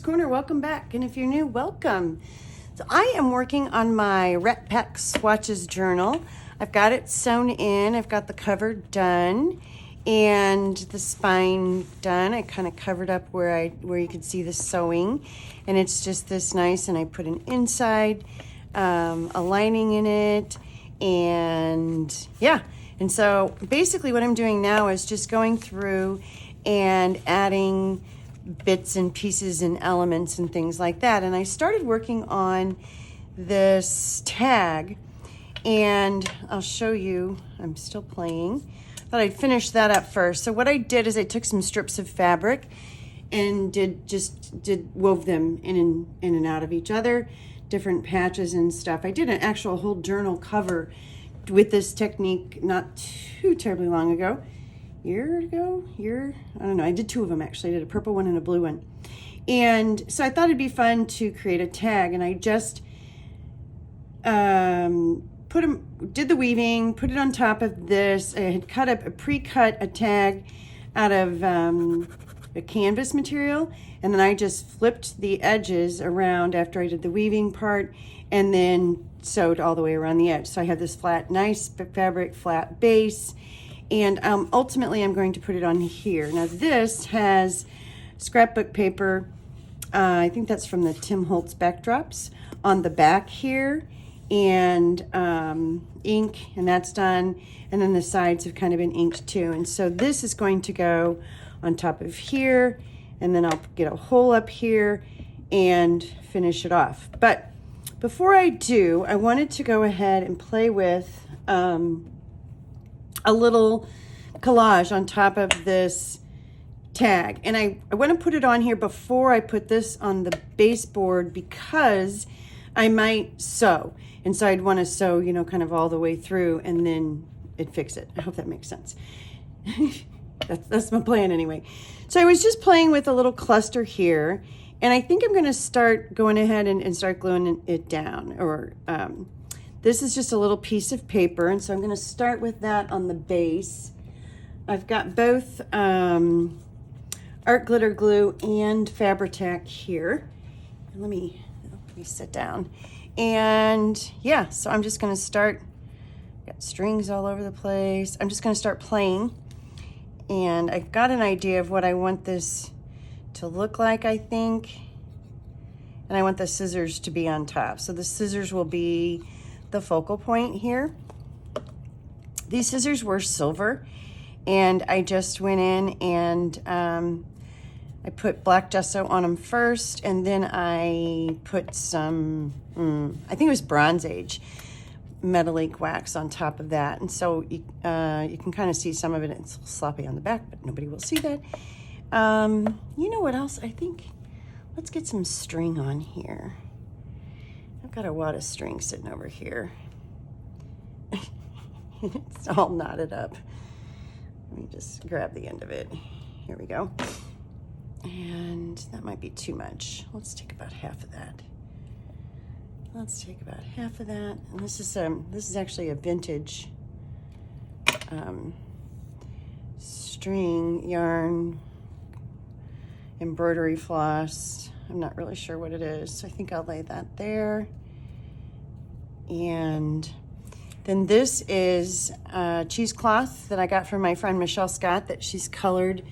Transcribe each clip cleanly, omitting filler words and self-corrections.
Corner. Welcome back, and if you're new, welcome. So I am working on my Ret Pack Swatches journal. I've got it sewn in. I've got the cover done and the spine done. I kind of covered up where you could see the sewing, and it's just this nice. And I put an inside a lining in it, and yeah. And so basically, what I'm doing now is just going through and adding bits and pieces and elements and things like that. And I started working on this tag, and I'll show you. I'm still playing. Thought I'd finish that up first. So what I did is I took some strips of fabric and wove them in and out of each other, different patches and stuff. I did an actual whole journal cover with this technique not too terribly long ago. I don't know, I did two of them actually. I did a purple one and a blue one. And so I thought it'd be fun to create a tag, and I just did the weaving, put it on top of this. I had cut up pre-cut a tag out of a canvas material, and then I just flipped the edges around after I did the weaving part, and then sewed all the way around the edge. So I have this flat, nice fabric, flat base. And ultimately, I'm going to put it on here. Now, this has scrapbook paper. I think that's from the Tim Holtz backdrops on the back here, and ink, and that's done. And then the sides have kind of been inked too. And so this is going to go on top of here, and then I'll get a hole up here and finish it off. But before I do, I wanted to go ahead and play with a little collage on top of this tag. And I want to put it on here before I put this on the baseboard, because I might sew. And so I'd want to sew, you know, kind of all the way through, and then it'd fix it. I hope that makes sense. That's my plan anyway. So I was just playing with a little cluster here, and I think I'm going to start going ahead and start gluing it down. Or this is just a little piece of paper, and so I'm going to start with that on the base. I've got both art glitter glue and Fabri-Tac here. Let me sit down. And yeah, so I'm just going to start. Got strings all over the place. I'm just going to start playing, and I've got an idea of what I want this to look like, I think. And I want the scissors to be on top. So the scissors will be the focal point here. These scissors were silver, and I just went in and I put black gesso on them first, and then I put some, I think it was Bronze Age metallic wax on top of that. And so you can kind of see some of it. It's sloppy on the back, but nobody will see that. You know what else? I think, let's get some string on here. I've got a wad of string sitting over here. It's all knotted up. Let me just grab the end of it. Here we go. And that might be too much. Let's take about half of that. Let's take about half of that. And this is actually a vintage string yarn embroidery floss. I'm not really sure what it is, so I think I'll lay that there. And then this is cheesecloth that I got from my friend Michelle Scott that she's colored.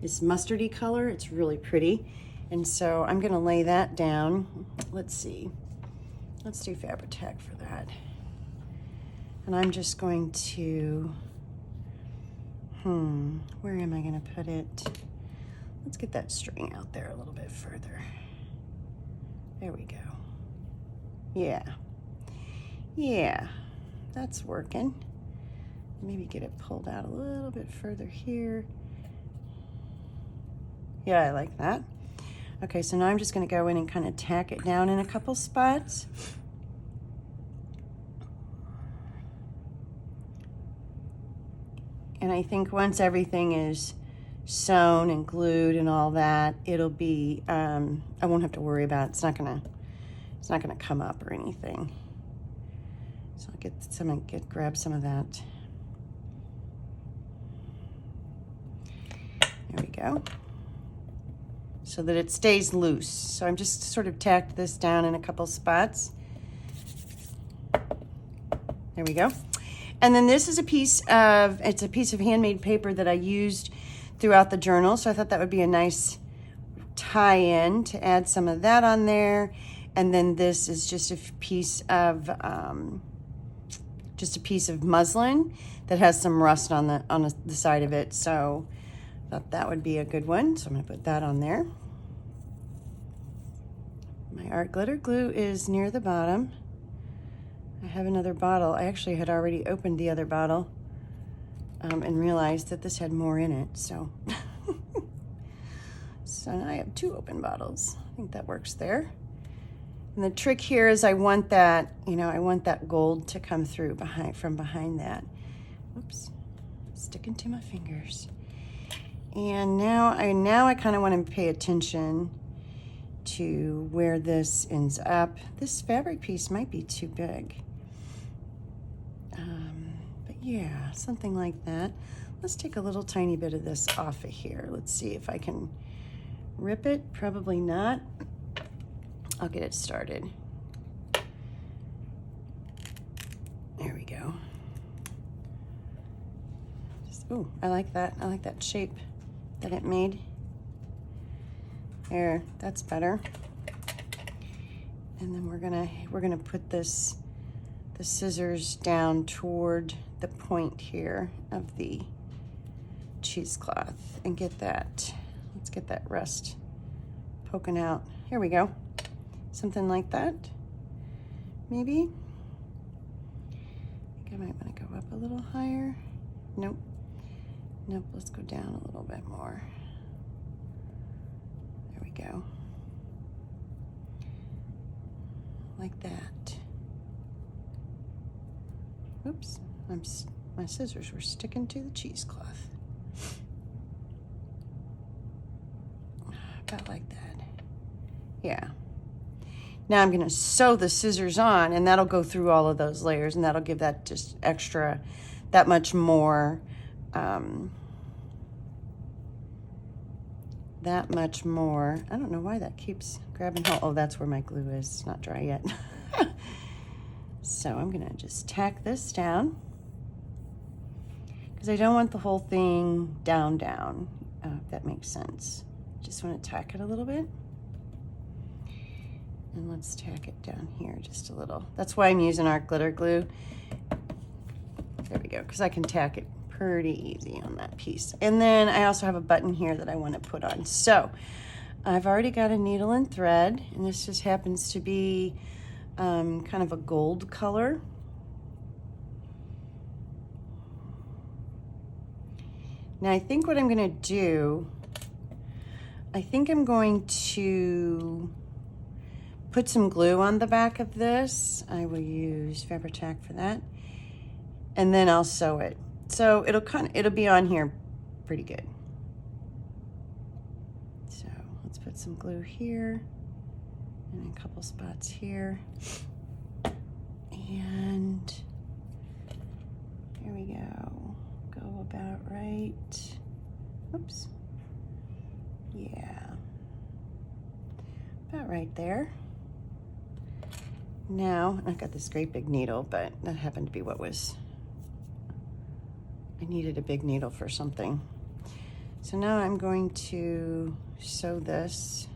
It's mustardy color. It's really pretty. And so I'm going to lay that down. Let's see. Let's do Fabri-Tac for that. And I'm just going to, where am I going to put it? Let's get that string out there a little bit further. There we go. Yeah, that's working. Maybe get it pulled out a little bit further here. Yeah, I like that. Okay, so now I'm just going to go in and kind of tack it down in a couple spots. And I think once everything is sewn and glued and all that, it'll be, I won't have to worry about it. It's not gonna come up or anything. So I'll grab some of that. There we go. so that it stays loose. So I'm just sort of tacked this down in a couple spots. There we go. And then this is it's a piece of handmade paper that I used throughout the journal. So I thought that would be a nice tie-in to add some of that on there. And then this is just a piece of muslin that has some rust on the side of it. So I thought that would be a good one. So I'm gonna put that on there. My art glitter glue is near the bottom. I have another bottle. I actually had already opened the other bottle and realized that this had more in it. So, so now I have 2 open bottles. I think that works there. And the trick here is I want that, I want that gold to come through from behind that. Oops, sticking to my fingers. And now I kind of want to pay attention to where this ends up. This fabric piece might be too big. But yeah, something like that. Let's take a little tiny bit of this off of here. Let's see if I can rip it. Probably not. I'll get it started. There we go. Oh, I like that. I like that shape that it made. There, that's better. And then we're gonna put the scissors down toward the point here of the cheesecloth and get that. Let's get that rust poking out. Here we go. Something like that, maybe. I think I might want to go up a little higher. Nope. Nope, let's go down a little bit more. There we go. Like that. Oops, my scissors were sticking to the cheesecloth. About like that. Yeah. Now I'm gonna sew the scissors on, and that'll go through all of those layers, and that'll give that just extra, that much more, that much more. I don't know why that keeps grabbing hold. Oh, that's where my glue is. It's not dry yet. So I'm gonna just tack this down because I don't want the whole thing down, if that makes sense. Just want to tack it a little bit. And let's tack it down here just a little. That's why I'm using art glitter glue. There we go, because I can tack it pretty easy on that piece. And then I also have a button here that I want to put on. So I've already got a needle and thread, and this just happens to be kind of a gold color. Now I think what I'm going to do, I think I'm going to put some glue on the back of this. I will use Fabri-Tac for that. And then I'll sew it. So it'll be on here pretty good. So let's put some glue here and a couple spots here. And here we go. Go about right. Oops. Yeah. About right there. Now, I've got this great big needle, but that happened to be what was, I needed a big needle for something. So now I'm going to sew this.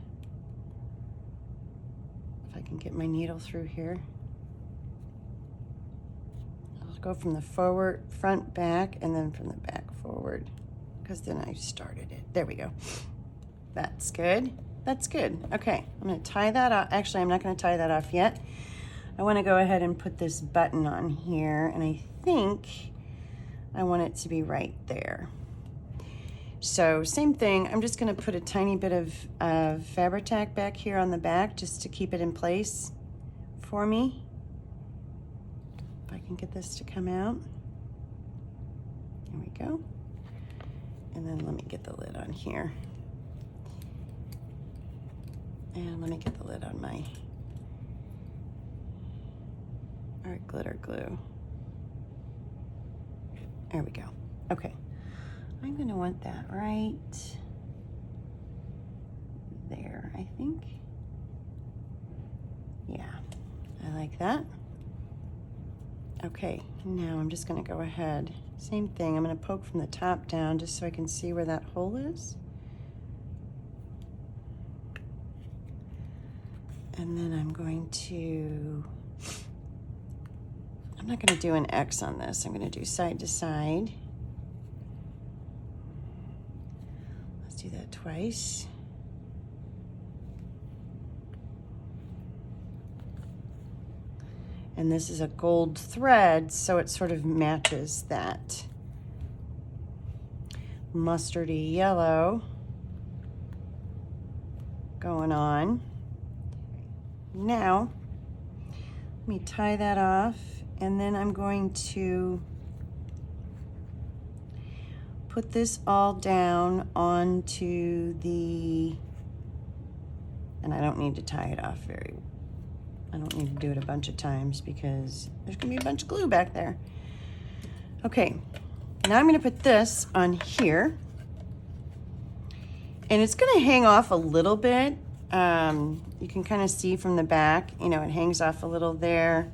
If I can get my needle through here. I'll go from the front, back, and then from the back forward, because then I started it. There we go. That's good. That's good. Okay, I'm gonna tie that off. Actually, I'm not gonna tie that off yet. I wanna go ahead and put this button on here, and I think I want it to be right there. So same thing, I'm just gonna put a tiny bit of Fabri-Tac back here on the back just to keep it in place for me. If I can get this to come out. There we go. And then let me get the lid on here. And let me get the lid on my art glitter glue. There we go. Okay. I'm gonna want that right there. I think. Yeah, I like that. Okay, now I'm just gonna go ahead. Same thing, I'm gonna poke from the top down just so I can see where that hole is. And then I'm going to, I'm not gonna do an X on this. I'm gonna do side to side. Let's do that twice. And this is a gold thread, so it sort of matches that mustardy yellow going on. Now, let me tie that off, and then I'm going to put this all down onto the, and I don't need to tie it off I don't need to do it a bunch of times because there's gonna be a bunch of glue back there. Okay, now I'm gonna put this on here, and it's gonna hang off a little bit. You can kind of see from the back, you know, it hangs off a little there,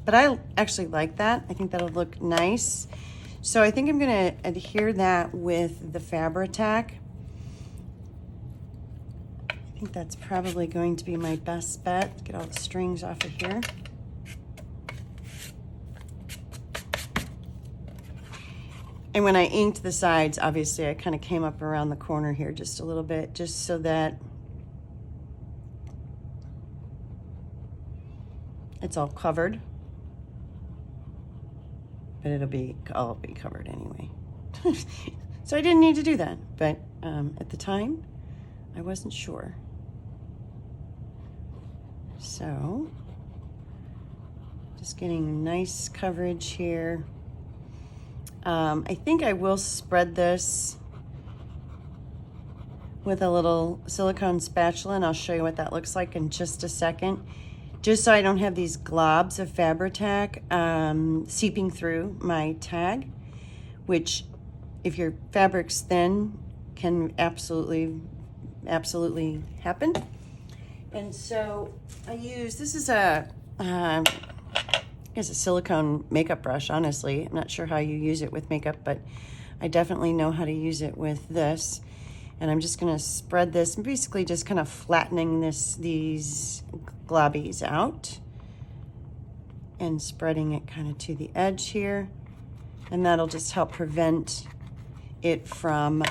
but I actually like that. I think that'll look nice. So I think I'm gonna adhere that with the Fabri-Tac. I think that's probably going to be my best bet. Get all the strings off of here. And when I inked the sides, obviously I kind of came up around the corner here just a little bit, just so that it's all covered. But I'll be covered anyway. So I didn't need to do that, but at the time, I wasn't sure. So, just getting nice coverage here. I think I will spread this with a little silicone spatula, and I'll show you what that looks like in just a second. Just so I don't have these globs of Fabri-Tac seeping through my tag, which, if your fabric's thin, can absolutely happen. And so I use, this is a silicone makeup brush, honestly. I'm not sure how you use it with makeup, but I definitely know how to use it with this. And I'm just gonna spread this, and basically just kind of flattening these globbies out and spreading it kind of to the edge here. And that'll just help prevent it from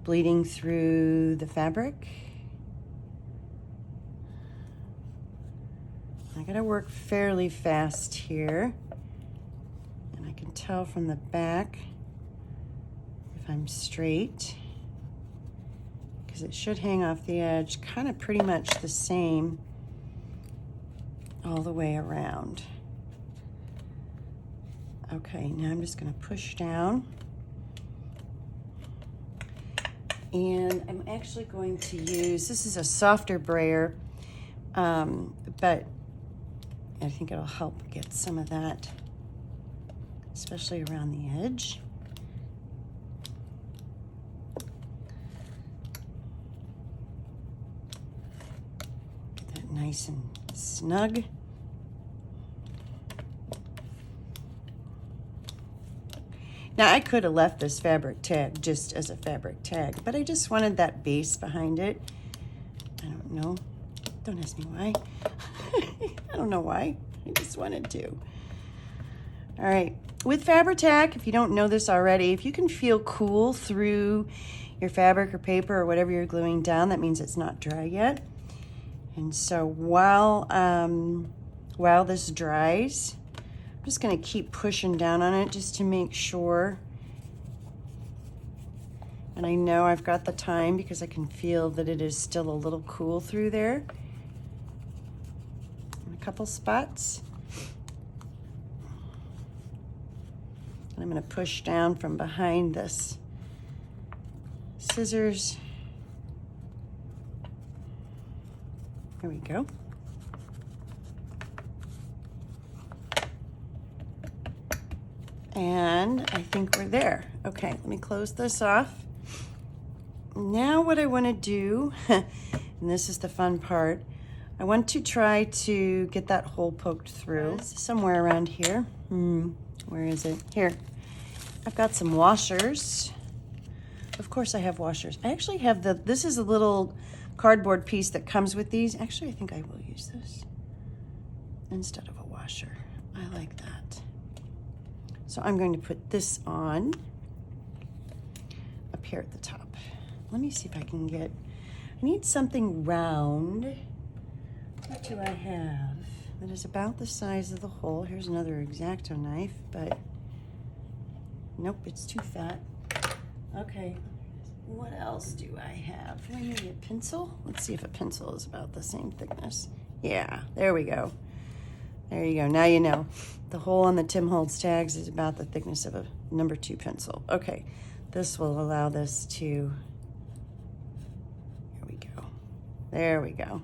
bleeding through the fabric. I gotta work fairly fast here, and I can tell from the back if I'm straight, because it should hang off the edge kind of pretty much the same all the way around. Okay, now I'm just gonna push down, and I'm actually going to use, this is a softer brayer, but I think it'll help get some of that, especially around the edge. Get that nice and snug. Now I could have left this fabric tag just as a fabric tag, but I just wanted that base behind it. I don't know. Don't ask me why. I don't know why. I just wanted to. All right. With Fabri-Tac, if you don't know this already, if you can feel cool through your fabric or paper or whatever you're gluing down, that means it's not dry yet. And so while this dries, I'm just going to keep pushing down on it just to make sure. And I know I've got the time because I can feel that it is still a little cool through there. Couple spots, and I'm going to push down from behind this scissors. There we go. And I think we're there. Okay, let me close this off. now what I want to do, and this is the fun part, I want to try to get that hole poked through somewhere around here. Where is it? Here. I've got some washers. Of course I have washers. I actually have this is a little cardboard piece that comes with these. Actually, I think I will use this instead of a washer. I like that. So I'm going to put this on up here at the top. Let me see if I can get, I need something round. What do I have that is about the size of the hole? Here's another X-Acto knife, but nope, it's too fat. Okay, what else do I have? Do I need a pencil? Let's see if a pencil is about the same thickness. Yeah, there we go. There you go, now you know. The hole on the Tim Holtz tags is about the thickness of a number 2 pencil. Okay, this will allow this to, here we go. There we go.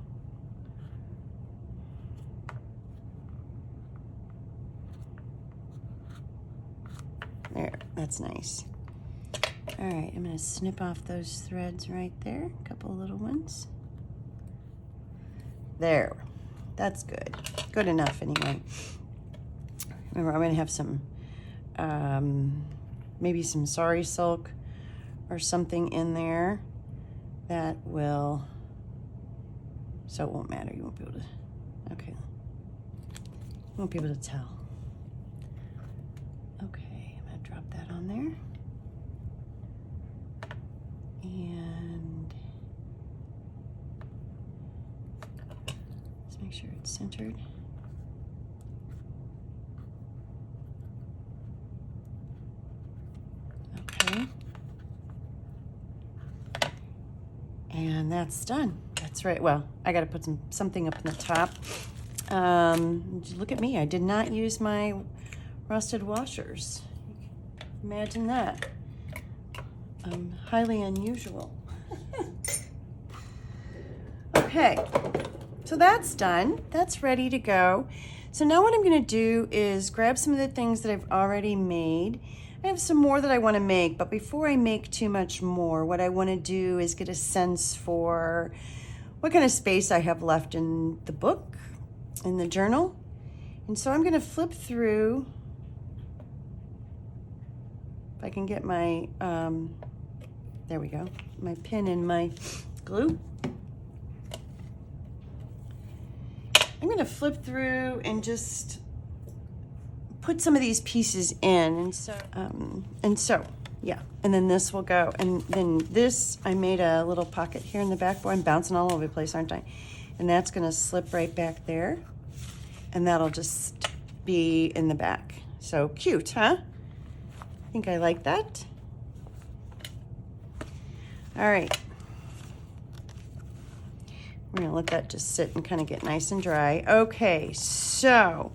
There, that's nice. All right, I'm gonna snip off those threads right there, a couple of little ones. There, that's good. Good enough anyway. Remember, I'm gonna have some, maybe some sari silk or something in there that will, so it won't matter, you won't be able to, okay. You won't be able to tell. Okay. Drop that on there. And let's make sure it's centered. Okay. And that's done. That's right. Well, I got to put something up in the top. Look at me. I did not use my rusted washers. Imagine that. Highly unusual. Okay, so that's done. That's ready to go. So now what I'm going to do is grab some of the things that I've already made. I have some more that I want to make, but before I make too much more, what I want to do is get a sense for what kind of space I have left in the book, in the journal. And so I'm going to flip through. If I can get my, there we go, my pin and my glue. I'm gonna flip through and just put some of these pieces in. And so, yeah, and then this will go. And then this, I made a little pocket here in the back. Boy, I'm bouncing all over the place, aren't I? And that's gonna slip right back there. And that'll just be in the back. So cute, huh? I think I like that. All right. We're gonna let that just sit and kind of get nice and dry. Okay, so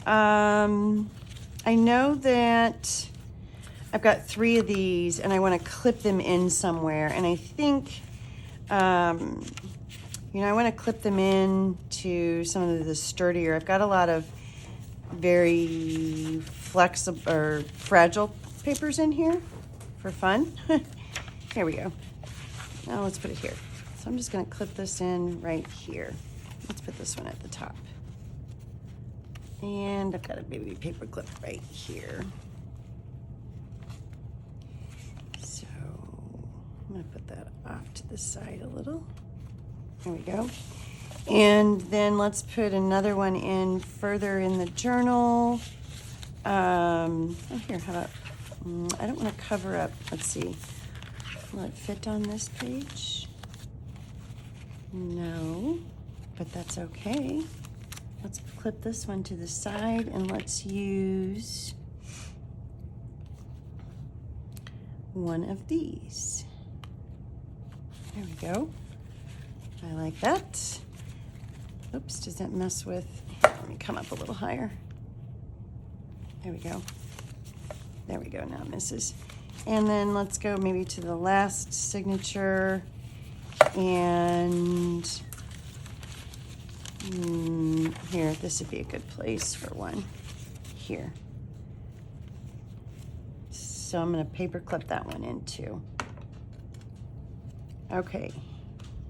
I know that I've got 3 of these and I want to clip them in somewhere. And I think, you know, I want to clip them in to some of the sturdier. I've got a lot of very flexible or fragile papers in here for fun. Here we go. Now let's put it here. So I'm just going to clip this in right here. Let's put this one at the top. And I've got a baby paper clip right here. So I'm going to put that off to the side a little. There we go. And then let's put another one in further in the journal. Oh, here, how about, I don't want to cover up. Let's see. Will it fit on this page? No, but that's okay. Let's clip this one to the side and let's use one of these. There we go. I like that. Oops, does that mess with, let me come up a little higher. There we go. There we go, now it misses. And then let's go maybe to the last signature. And here, this would be a good place for one. Here. So I'm going to paper clip that one in too. Okay,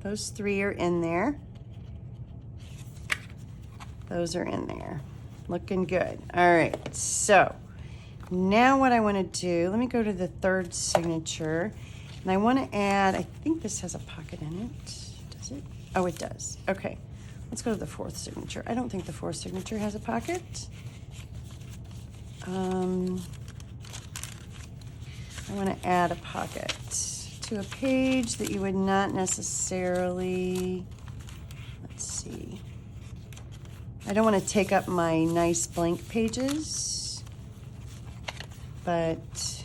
those 3 are in there. Those are in there. Looking good. All right, so now what I want to do, let me go to the 3rd signature, and I want to add, I think this has a pocket in it. Does it? Oh, it does. Okay, let's go to the 4th signature. I don't think the 4th signature has a pocket. I want to add a pocket to a page that you would not necessarily, let's see. I don't want to take up my nice blank pages, but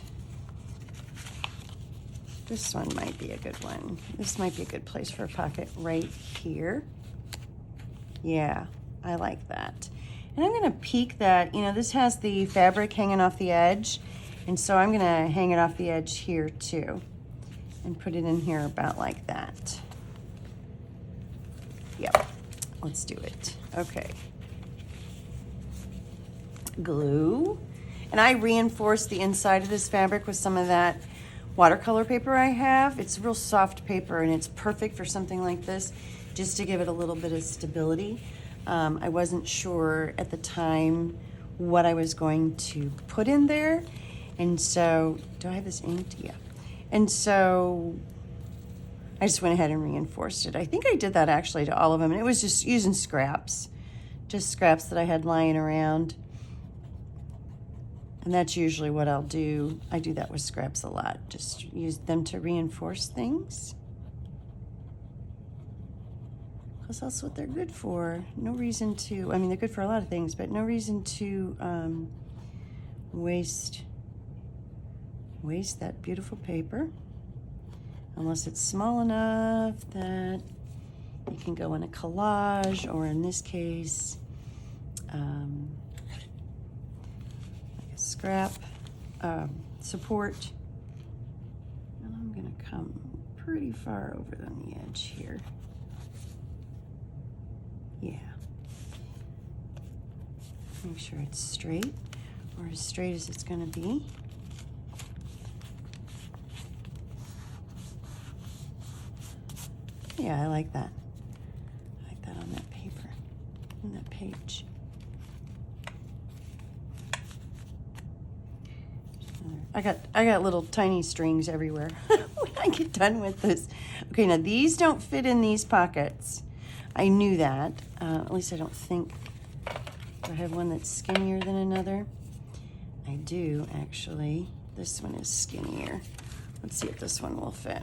this one might be a good one. This might be a good place for a pocket right here. Yeah, I like that. And I'm going to peek that, you know, this has the fabric hanging off the edge, and so I'm going to hang it off the edge here too and put it in here about like that. Yep, let's do it. Okay. Glue. And I reinforced the inside of this fabric with some of that watercolor paper I have. It's real soft paper and it's perfect for something like this, just to give it a little bit of stability. I wasn't sure at the time what I was going to put in there. And so, do I have this inked? Yeah. And so I just went ahead and reinforced it. I think I did that actually to all of them. And it was just using scraps, just scraps that I had lying around. And that's usually what I'll do. I do that with scraps a lot. Just use them to reinforce things. Because that's what they're good for. No reason to, I mean, they're good for a lot of things, but no reason to waste that beautiful paper. Unless it's small enough that you can go in a collage, or in this case, like a scrap support. And I'm gonna come pretty far over on the edge here. Yeah. Make sure it's straight, or as straight as it's gonna be. Yeah, I like that. I like that on that paper, on that page. I got little tiny strings everywhere when I get done with this. Okay, now these don't fit in these pockets. I knew that. At least I don't think. Do I have one that's skinnier than another? I do, actually. This one is skinnier. Let's see if this one will fit.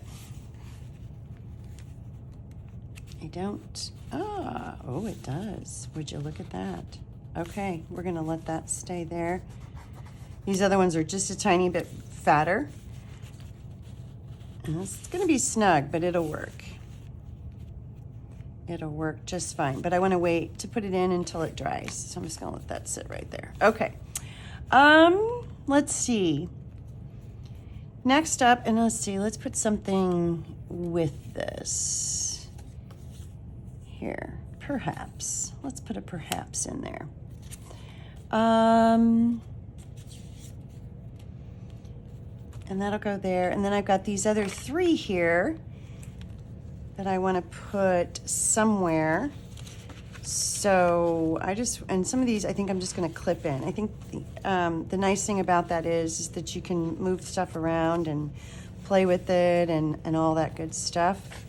I don't. Oh, it does. Would you look at that? Okay, we're gonna let that stay there. These other ones are just a tiny bit fatter. And it's gonna be snug, but it'll work. It'll work just fine, but I wanna wait to put it in until it dries. So I'm just gonna let that sit right there. Okay, let's see. Next up, and let's see, let's put something with this. Here, perhaps. Let's put a perhaps in there. And that'll go there. And then I've got these other 3 here that I want to put somewhere. So and some of these I think I'm just going to clip in. I think the nice thing about that is that you can move stuff around and play with it and all that good stuff.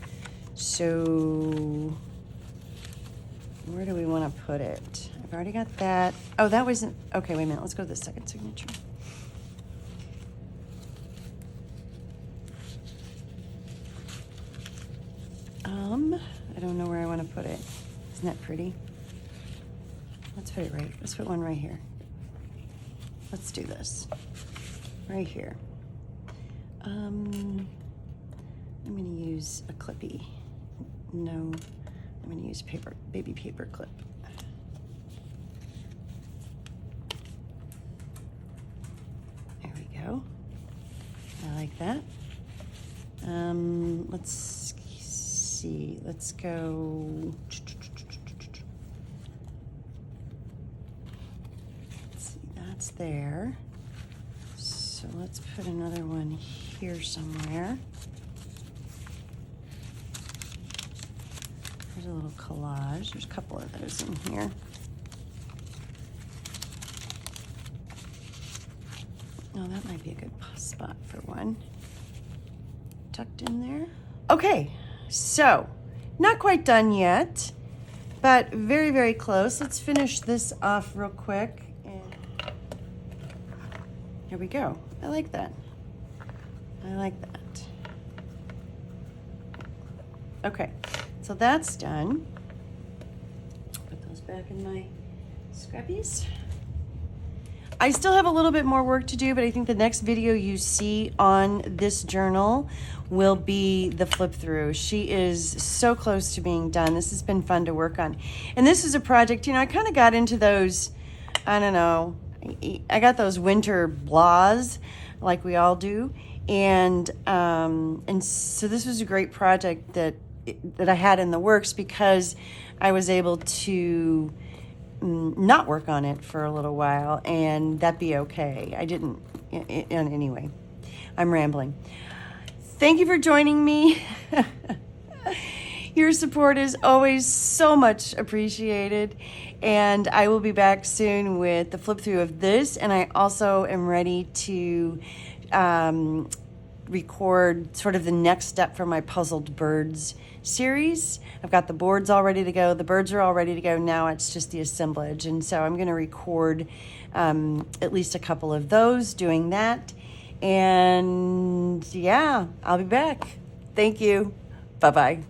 So where do we want to put it? I've already got that. Oh, that wasn't, okay, wait a minute. Let's go to the second signature. I don't know where I want to put it. Isn't that pretty? Let's put it right. Let's put one right here. Let's do this. Right here. I'm going to use a clippy. No, I'm going to use baby paper clip. There we go. I like that. Let's see. Let's go. Let's see, that's there. So let's put another one here somewhere. There's a little collage. There's a couple of those in here. Oh, that might be a good spot for one. Tucked in there. Okay, so not quite done yet, but very, very close. Let's finish this off real quick. And here we go. I like that. I like that. Okay, so that's done. Put those back in my scrappies. I still have a little bit more work to do, but I think the next video you see on this journal will be the flip through. She is so close to being done. This has been fun to work on. And this is a project, you know, I kind of got into those, I don't know, I got those winter blahs like we all do. And so this was a great project that I had in the works because I was able to not work on it for a little while and that be okay. I didn't, anyway, I'm rambling. Thank you for joining me. Your support is always so much appreciated, and I will be back soon with the flip through of this, and I also am ready to record sort of the next step for my Puzzled Birds series. I've got the boards all ready to go. The birds are all ready to go. Now it's just the assemblage. And so I'm going to record at least a couple of those doing that. And yeah, I'll be back. Thank you. Bye-bye.